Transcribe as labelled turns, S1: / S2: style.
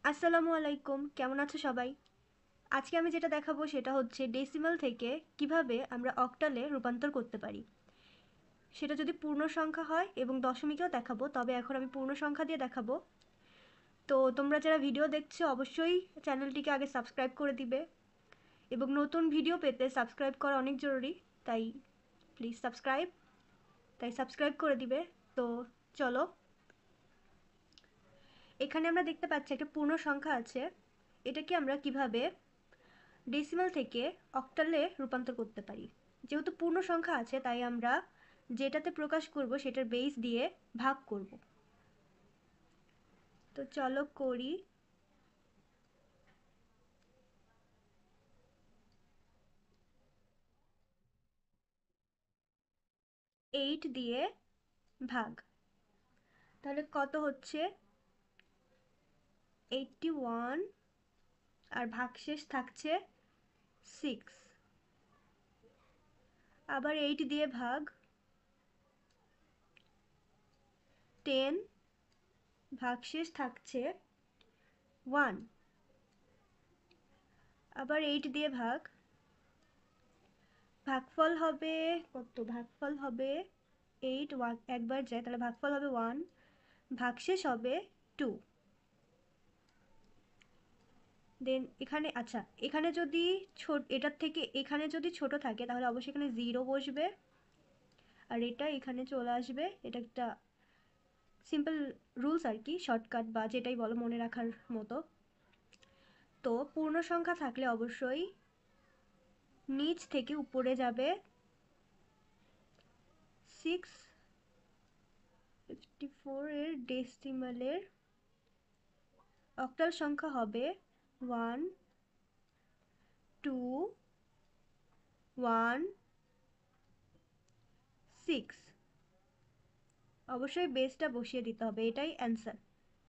S1: আসসালামু আলাইকুম, কেমন আছো সবাই? আজকে আমি যেটা দেখাবো সেটা হচ্ছে ডেসিমাল থেকে কিভাবে আমরা অক্টালে রূপান্তর করতে পারি। সেটা যদি পূর্ণ সংখ্যা হয় এবং দশমিকেও দেখাবো, তবে এখন আমি পূর্ণ সংখ্যা দিয়ে দেখাবো। তো তোমরা যারা ভিডিও দেখছো অবশ্যই চ্যানেলটিকে আগে সাবস্ক্রাইব করে দিবে এবং নতুন ভিডিও পেতে সাবস্ক্রাইব করা অনেক জরুরি। তাই প্লিজ সাবস্ক্রাইব করে দিবে। তো চলো, এখানে আমরা দেখতে পাচ্ছি একটা পূর্ণ সংখ্যা আছে। এটাকে আমরা কিভাবে ডেসিমাল থেকে অক্টালে রূপান্তর করতে পারি। যেহেতু পূর্ণ সংখ্যা আছে তাই আমরা যেটাতে প্রকাশ করব সেটার বেস দিয়ে ভাগ করব। তো চলো করি। 8 দিয়ে ভাগ, তাহলে কত হচ্ছে? 81, আর ভাগশেষ থাকছে 6। আবার 8 দিয়ে ভাগ, 10, ভাগশেষ থাকছে 1। আবার 8 দিয়ে ভাগ, ভাগফল হবে কত? ভাগফল হবে 8, একবার যায় তাহলে ভাগফল হবে 1, ভাগশেষ হবে 2। দেন এখানে আচ্ছা, এখানে যদি এটার থেকে এখানে যদি ছোট থাকে তাহলে অবশ্যই এখানে 0 বসবে, আর এটা এখানে চলে আসবে। এটা একটা সিম্পল রুলস আর কি, শর্টকাট বা যেটাই বলো, মনে রাখার মতো। তো পূর্ণ সংখ্যা থাকলে অবশ্যই নিচ থেকে উপরে যাবে 654 এর ডেসিমালের অক্টাল সংখ্যা হবে 1 2 1 6। অবশ্যই বেসটা বসিয়ে দিতে হবে, এটাই অ্যান্সার।